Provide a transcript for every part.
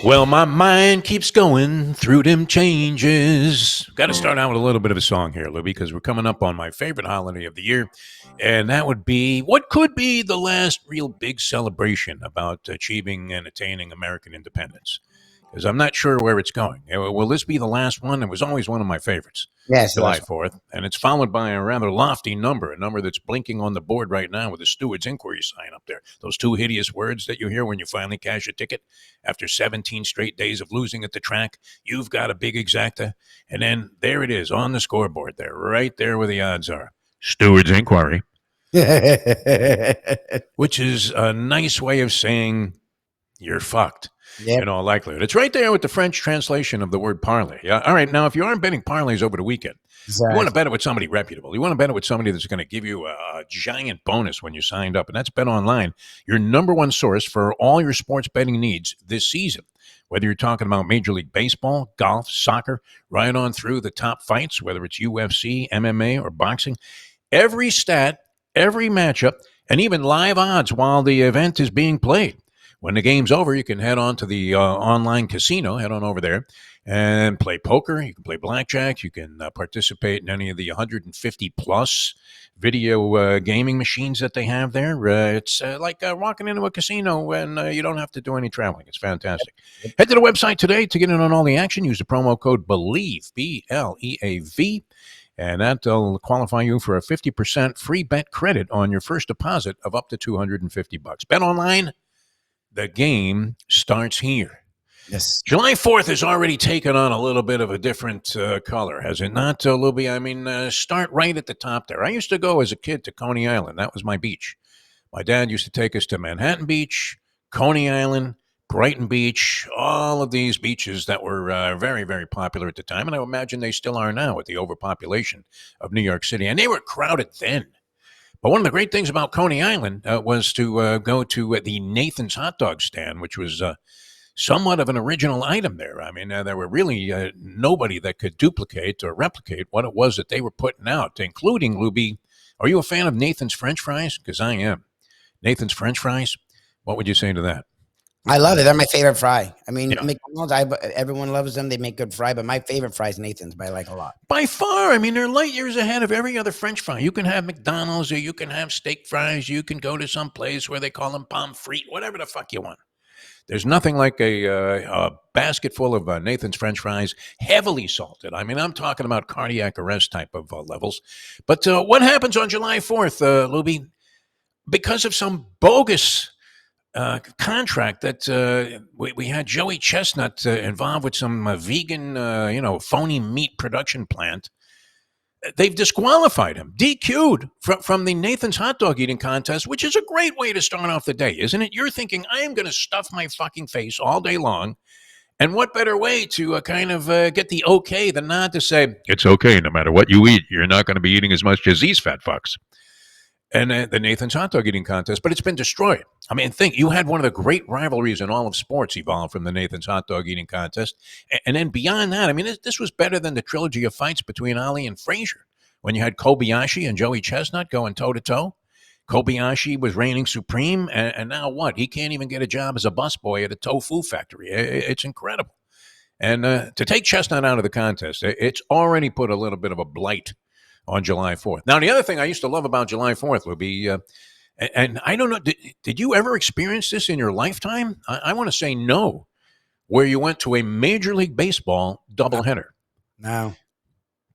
Well, my mind keeps going through them changes. Got to start out with a little bit of a song here, Lou, because we're coming up on my favorite holiday of the year. And that would be what could be the last real big celebration about achieving and attaining American independence. Because I'm not sure where it's going. Will this be the last one? It was always one of my favorites. Yes, the July last 4th, and it's followed by a rather lofty number, a number that's blinking on the board right now with the steward's inquiry sign up there. Those two hideous words that you hear when you finally cash a ticket after 17 straight days of losing at the track. You've got a big exacta, and then there it is on the scoreboard there, right there where the odds are. Steward's inquiry, one. which is a nice way of saying you're fucked. Yep. In all likelihood. It's right there with the French translation of the word parlay. Yeah. All right. Now, if you aren't betting parlays over the weekend, you want to bet it with somebody reputable. You want to bet it with somebody that's going to give you a giant bonus when you signed up. And that's Bet Online, your number one source for all your sports betting needs this season. Whether you're talking about Major League Baseball, golf, soccer, right on through the top fights, whether it's UFC, MMA, or boxing, every stat, every matchup, and even live odds while the event is being played. When the game's over, you can head on to the online casino, head on over there and play poker. You can play blackjack. You can participate in any of the 150 plus video gaming machines that they have there. It's like walking into a casino and you don't have to do any traveling. It's fantastic. Head to the website today to get in on all the action. Use the promo code BELIEVE, BLEAV. And that'll qualify you for a 50% free bet credit on your first deposit of up to $250. Bet online. The game starts here. Yes. July 4th has already taken on a little bit of a different color, has it not, Lubie? I mean, start right at the top there. I used to go as a kid to Coney Island. That was my beach. My dad used to take us to Manhattan Beach, Coney Island, Brighton Beach, all of these beaches that were very, very popular at the time. And I imagine they still are now with the overpopulation of New York City. And they were crowded then. But one of the great things about Coney Island was to go to the Nathan's hot dog stand, which was somewhat of an original item there. I mean, there were really nobody that could duplicate or replicate what it was that they were putting out, including, Lubie. Are you a fan of Nathan's French fries? Because I am. Nathan's French fries? What would you say to that? I love it. They're my favorite fry. I mean, Yeah. McDonald's, everyone loves them. They make good fry, but my favorite fry is Nathan's, but I like a lot. By far, I mean, they're light years ahead of every other French fry. You can have McDonald's or you can have steak fries. You can go to some place where they call them pommes frites, whatever the fuck you want. There's nothing like a basket full of Nathan's French fries, heavily salted. I mean, I'm talking about cardiac arrest type of levels. But what happens on July 4th, Lubie? Because of some bogus contract that we had Joey Chestnut involved with some vegan, phony meat production plant. They've disqualified him, DQ'd from the Nathan's hot dog eating contest, which is a great way to start off the day, isn't it? You're thinking, I am going to stuff my fucking face all day long. And what better way to kind of get the okay, the nod to say, it's okay, no matter what you eat, you're not going to be eating as much as these fat fucks. And the Nathan's hot dog eating contest, but it's been destroyed. I mean, think you had one of the great rivalries in all of sports evolved from the Nathan's hot dog eating contest. And then beyond that, I mean, this was better than the trilogy of fights between Ali and Frazier when you had Kobayashi and Joey Chestnut going toe-to-toe. Kobayashi was reigning supreme, and now what? He can't even get a job as a busboy at a tofu factory. It's incredible. And to take Chestnut out of the contest, it's already put a little bit of a blight on July 4th. Now, the other thing I used to love about July 4th would be, and I don't know, did you ever experience this in your lifetime? I want to say no, where you went to a Major League Baseball doubleheader. No.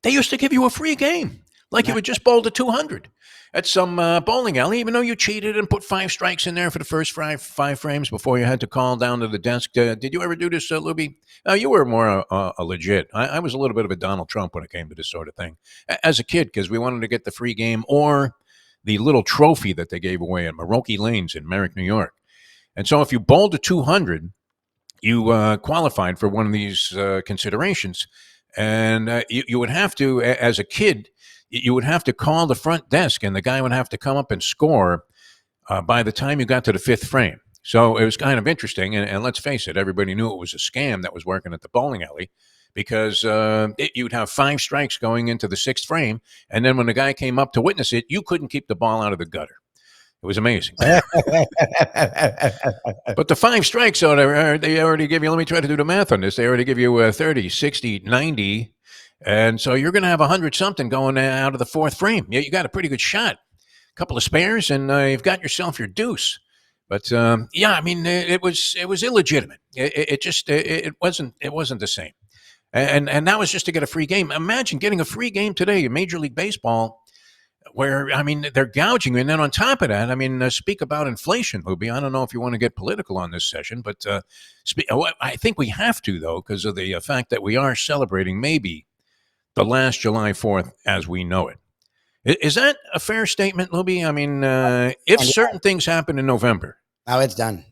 They used to give you a free game, like you had just bowled a 200 at some bowling alley, even though you cheated and put 5 strikes in there for the first five frames before you had to call down to the desk. Did you ever do this, Lubie? You were more legit. I was a little bit of a Donald Trump when it came to this sort of thing as a kid, because we wanted to get the free game or the little trophy that they gave away at Maroki Lanes in Merrick, New York. And so if you bowled a 200, you qualified for one of these considerations. And you would have to, as a kid, you would have to call the front desk, and the guy would have to come up and score by the time you got to the 5th frame. So it was kind of interesting, and let's face it, everybody knew it was a scam that was working at the bowling alley, because you'd have 5 strikes going into the 6th frame, and then when the guy came up to witness it, you couldn't keep the ball out of the gutter. It was amazing. But the 5 strikes, they already give you, let me try to do the math on this. They already give you 30, 60, 90. And so you're going to have 100 something going out of the fourth frame. Yeah, you got a pretty good shot. A couple of spares, and you've got yourself your deuce. But yeah, I mean, it was illegitimate. It wasn't the same. And that was just to get a free game. Imagine getting a free game today in Major League Baseball, where I mean they're gouging you, and then on top of that, I mean, speak about inflation, Lubie. I don't know if you want to get political on this session, but I think we have to though because of the fact that we are celebrating maybe the last July 4th as we know it. Is that a fair statement, Lubie? I mean, if certain things happen in November, oh, it's done.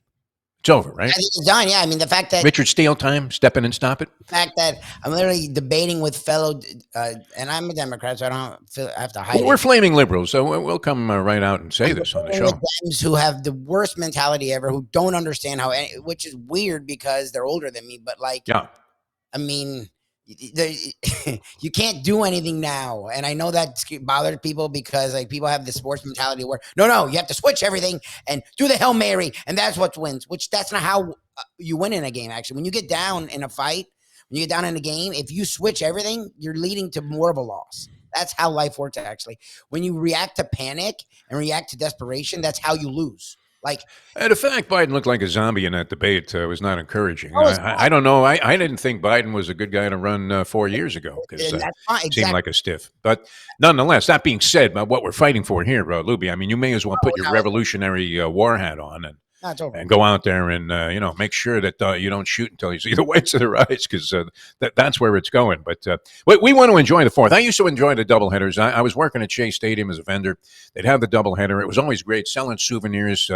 it's over, right? I think it's done. Yeah, I mean the fact that Richard Steele time, step in and stop it. The fact that I'm literally debating with fellow, and I'm a Democrat, so I don't feel I have to hide. We're flaming liberals, so we'll come right out and say this on the show. Dems who have the worst mentality ever, who don't understand how, which is weird because they're older than me, but like, yeah, I mean. You can't do anything now, and I know that bothers people because like people have the sports mentality where no, you have to switch everything and do the Hail Mary, and that's what wins. Which that's not how you win in a game. Actually, when you get down in a fight, when you get down in a game, if you switch everything, you're leading to more of a loss. That's how life works. Actually, when you react to panic and react to desperation, that's how you lose. Like the fact Biden looked like a zombie in that debate was not encouraging. I don't know. I didn't think Biden was a good guy to run 4 years ago because he seemed like a stiff. But nonetheless, that being said, what we're fighting for here, Lubie, I mean, you may as well put your Revolutionary War hat on and go out there and make sure that you don't shoot until you see the whites of their eyes because that's where it's going. But we want to enjoy the fourth. I used to enjoy the doubleheaders. I was working at Shea Stadium as a vendor. They'd have the doubleheader. It was always great selling souvenirs,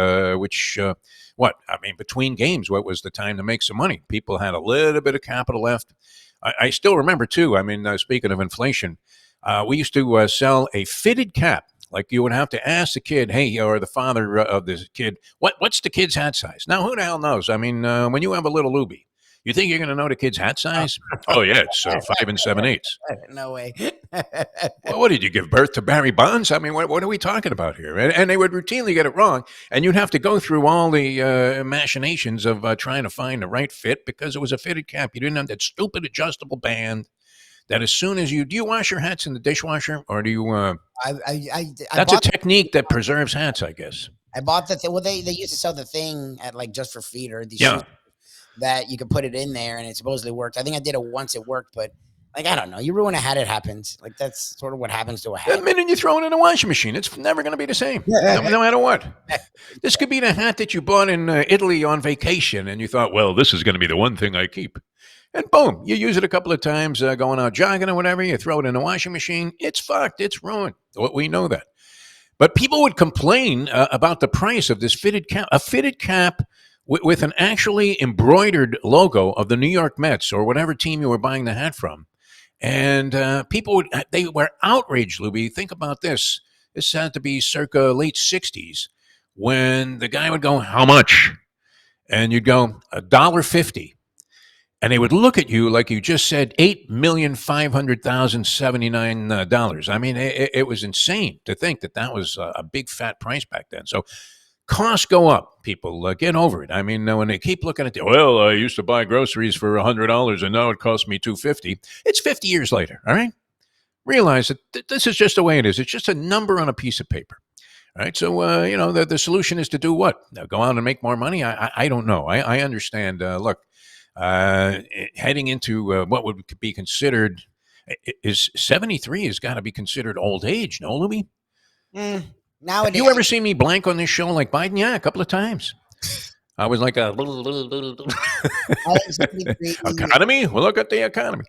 between games, what was the time to make some money? People had a little bit of capital left. I still remember, too, I mean, speaking of inflation, we used to sell a fitted cap. Like you would have to ask the kid, hey, or the father of this kid, what's the kid's hat size? Now, who the hell knows? I mean, when you have a little Lubie, you think you're going to know the kid's hat size? Oh, yeah, it's 5 7/8. No way. Well, what did you give birth to Barry Bonds? I mean, what are we talking about here? And they would routinely get it wrong. And you'd have to go through all the machinations of trying to find the right fit because it was a fitted cap. You didn't have that stupid adjustable band. That as soon as do you wash your hats in the dishwasher or do you? That's a technique that preserves hats, I guess. I bought the thing. Well, they used to sell the thing at like Just for Feet or these shoes that you could put it in there and it supposedly worked. I think I did it once, it worked, but like I don't know. You ruin a hat, it happens. Like that's sort of what happens to a hat. The minute you throw it in a washing machine, it's never going to be the same, no matter what. This could be the hat that you bought in Italy on vacation, and you thought, well, this is going to be the one thing I keep. And boom, you use it a couple of times going out jogging or whatever. You throw it in the washing machine. It's fucked. It's ruined. We know that. But people would complain about the price of this fitted cap. A fitted cap with an actually embroidered logo of the New York Mets or whatever team you were buying the hat from. And people they were outraged, Lubie. Think about this. This had to be circa late 60s when the guy would go, how much? And you'd go, $1.50. And they would look at you like you just said $8,500,079. I mean, it was insane to think that was a big fat price back then. So costs go up. People get over it. I mean, when they keep looking at I used to buy groceries for $100 and now it costs me $250. It's 50 years later. All right. Realize that this is just the way it is. It's just a number on a piece of paper. All right. So, the solution is to do what? Go out and make more money? I don't know. I understand. Look. Heading into what would be considered is 73 has got to be considered old age, no, Lubie? Nowadays, have you ever seen me blank on this show like Biden? Yeah, a couple of times. I was like economy. Well, look at the economy.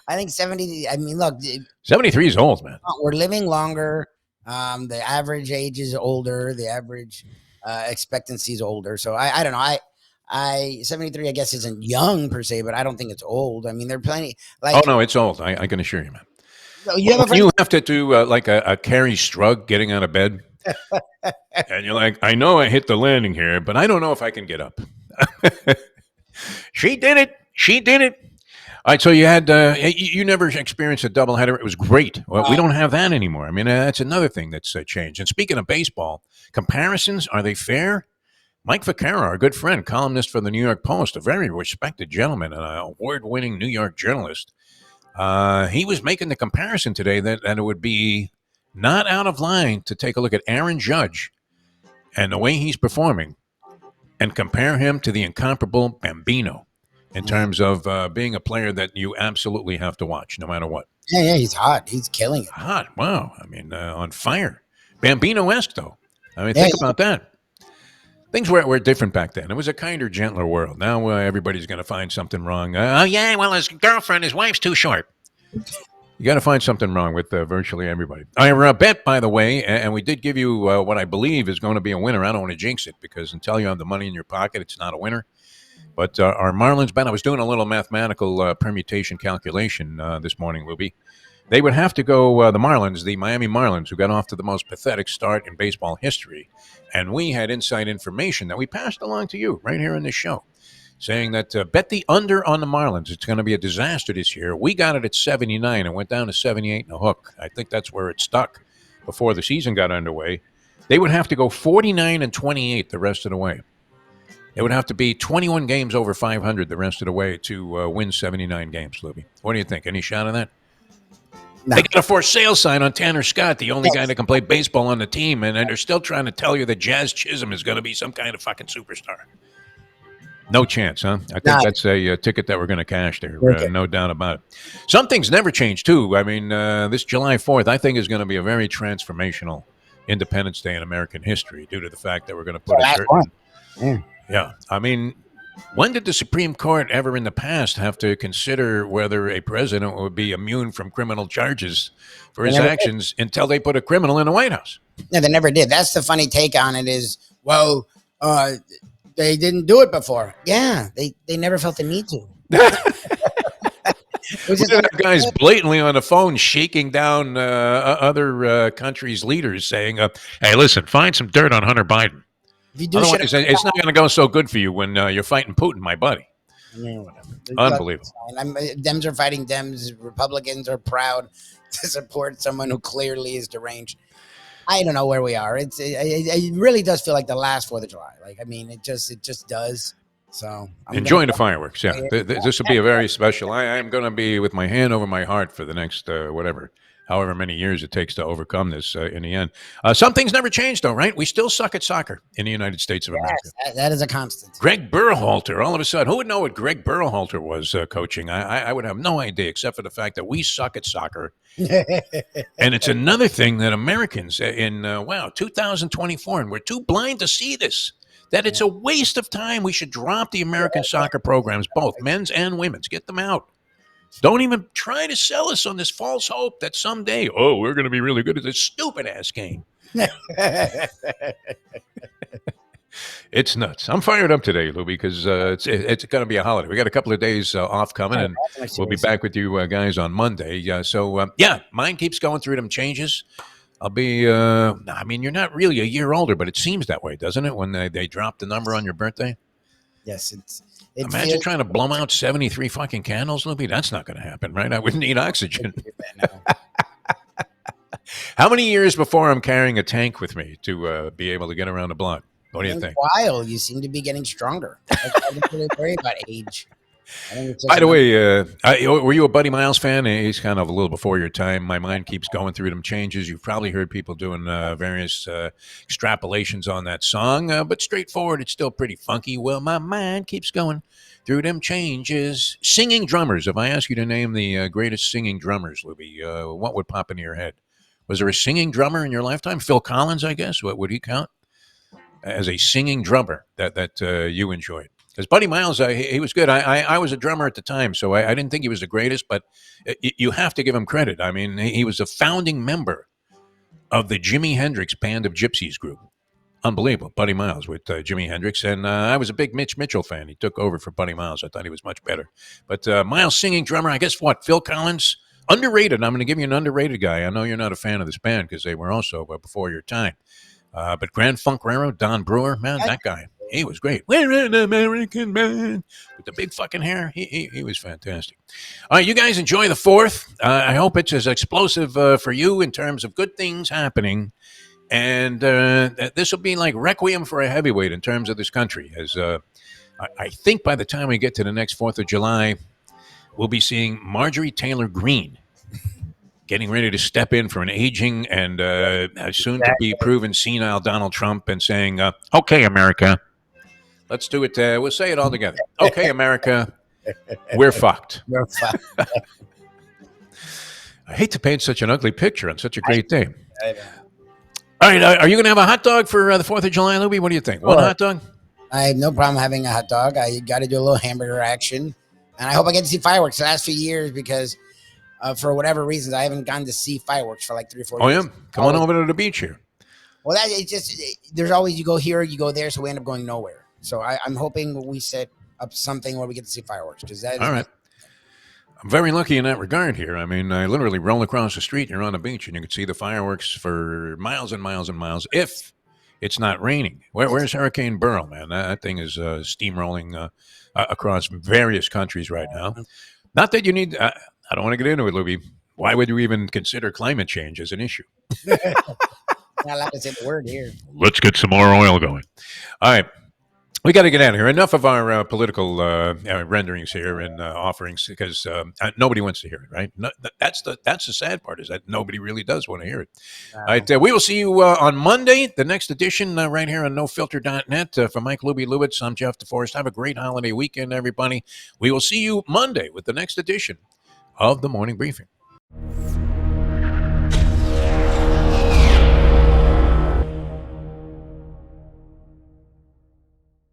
I think 70. I mean, look, 73 is old, man. We're living longer. The average age is older. The average expectancy is older. So I don't know. 73, I guess, isn't young per se, but I don't think it's old. I mean, there are plenty. Like, oh no, it's old. I can assure you, man. You have to do like a Carrie Strug getting out of bed, and you're like, I know I hit the landing here, but I don't know if I can get up. She did it. All right, so you had you never experienced a doubleheader. It was great. Well, we don't have that anymore. I mean, that's another thing that's changed. And speaking of baseball, comparisons, are they fair? Mike Vaccaro, our good friend, columnist for the New York Post, a very respected gentleman, an award-winning New York journalist, he was making the comparison today that it would be not out of line to take a look at Aaron Judge and the way he's performing and compare him to the incomparable Bambino in terms of being a player that you absolutely have to watch no matter what. Yeah, he's hot. He's killing it. Hot, wow. I mean, on fire. Bambino-esque, though. I mean, think about that. Things were different back then. It was a kinder, gentler world. Now everybody's going to find something wrong. Oh, yeah, well, his wife's too short. You got to find something wrong with virtually everybody. I bet, by the way, and we did give you what I believe is going to be a winner. I don't want to jinx it because until you have the money in your pocket, it's not a winner. But our Marlins bet, I was doing a little mathematical permutation calculation this morning, Lubie. They would have to go, the Marlins, the Miami Marlins, who got off to the most pathetic start in baseball history. And we had inside information that we passed along to you right here in this show, saying that bet the under on the Marlins. It's going to be a disaster this year. We got it at 79 and went down to 78 and a hook. I think that's where it stuck before the season got underway. They would have to go 49 and 28 the rest of the way. It would have to be 21 games over 500 the rest of the way to win 79 games, Lubie. What do you think? Any shot of that? No. They got a for sale sign on Tanner Scott, the only guy that can play baseball on the team, and they're still trying to tell you that Jazz Chisholm is going to be some kind of fucking superstar. No chance, huh? I think that's a ticket that we're going to cash there. Okay. No doubt about it. Some things never change, too. I mean, this July 4th, I think, is going to be a very transformational Independence Day in American history due to the fact that we're going to put a certain... Yeah. I mean, when did the Supreme Court ever in the past have to consider whether a president would be immune from criminal charges for his actions until they put a criminal in the White House? No, they never did. That's the funny take on it is, well, they didn't do it before. Yeah, they never felt the need to. That guy's blatantly on the phone shaking down other countries' leaders saying, hey, listen, find some dirt on Hunter Biden. Otherwise, it's not going to go so good for you when you're fighting Putin, my buddy. Yeah, unbelievable. Dems are fighting Dems. Republicans are proud to support someone who clearly is deranged. I don't know where we are. It really does feel like the last 4th of July. Like, I mean, it just does. So I'm enjoying the fireworks. Yeah, this will be a very special. I am going to be with my hand over my heart for the next however many years it takes to overcome this in the end. Some things never change, though, right? We still suck at soccer in the United States of America. That is a constant. Greg Berhalter, all of a sudden, who would know what Greg Berhalter was coaching? I would have no idea, except for the fact that we suck at soccer. And it's another thing that Americans in, 2024, and we're too blind to see this, that it's a waste of time. We should drop the American soccer programs, both men's and women's. Get them out. Don't even try to sell us on this false hope that someday, we're going to be really good at this stupid-ass game. It's nuts. I'm fired up today, Lou, because it's going to be a holiday. We got a couple of days off coming, and we'll be back with you guys on Monday. Mine keeps going through them changes. I'll be, I mean, you're not really a year older, but it seems that way, doesn't it, when they drop the number on your birthday? Yes, Imagine trying to blow out 73 fucking candles, Libby. That's not going to happen, right? I wouldn't need oxygen. How many years before I'm carrying a tank with me to be able to get around the block? What do you think? While you seem to be getting stronger. I don't really worry about age. By the way, were you a Buddy Miles fan? He's kind of a little before your time. My mind keeps going through them changes. You've probably heard people doing various extrapolations on that song, but straightforward, it's still pretty funky. Well, my mind keeps going through them changes. Singing drummers. If I ask you to name the greatest singing drummers, Libby, what would pop into your head? Was there a singing drummer in your lifetime? Phil Collins, I guess. What would he count as a singing drummer that you enjoyed? Because Buddy Miles, he was good. I was a drummer at the time, so I didn't think he was the greatest, but you have to give him credit. I mean, he was a founding member of the Jimi Hendrix Band of Gypsies group. Unbelievable. Buddy Miles with Jimi Hendrix. And I was a big Mitch Mitchell fan. He took over for Buddy Miles. I thought he was much better. But Miles singing drummer, I guess what? Phil Collins, underrated. I'm going to give you an underrated guy. I know you're not a fan of this band because they were also before your time. But Grand Funk Railroad, Don Brewer, man, that guy. He was great. We're an American man with the big fucking hair. He was fantastic. All right, you guys enjoy the 4th. I hope it's as explosive for you in terms of good things happening. And this will be like requiem for a heavyweight in terms of this country. As I think by the time we get to the next 4th of July, we'll be seeing Marjorie Taylor Greene getting ready to step in for an aging and soon to be proven senile Donald Trump and saying, okay, America, let's do it. We'll say it all together. Okay, America, we're fucked. We're fucked. I hate to paint such an ugly picture on such a great day. I know. All right, are you going to have a hot dog for the 4th of July, Lubie? What do you think? One hot dog? I have no problem having a hot dog. I got to do a little hamburger action. And I hope I get to see fireworks the last few years because for whatever reasons, I haven't gotten to see fireworks for like 3 or 4 years. Oh, yeah? Come on over to the beach here. Well, there's always, you go here, you go there, so we end up going nowhere. So I'm hoping we set up something where we get to see fireworks. All right. I'm very lucky in that regard here. I mean, I literally roll across the street and you're on the beach and you can see the fireworks for miles and miles and miles if it's not raining. Where's Hurricane Beryl, man? That thing is steamrolling across various countries right now. Not that you need... I don't want to get into it, Lubie. Why would you even consider climate change as an issue? Not allowed to say the word here. Let's get some more oil going. All right. We got to get out of here. Enough of our political renderings here and offerings because nobody wants to hear it, right? No, that's the sad part is that nobody really does want to hear it. All right, we will see you on Monday, the next edition right here on NoFilter.net. For Mike Lubie Lubitz, I'm Jeff DeForest. Have a great holiday weekend, everybody. We will see you Monday with the next edition of the Morning Briefing.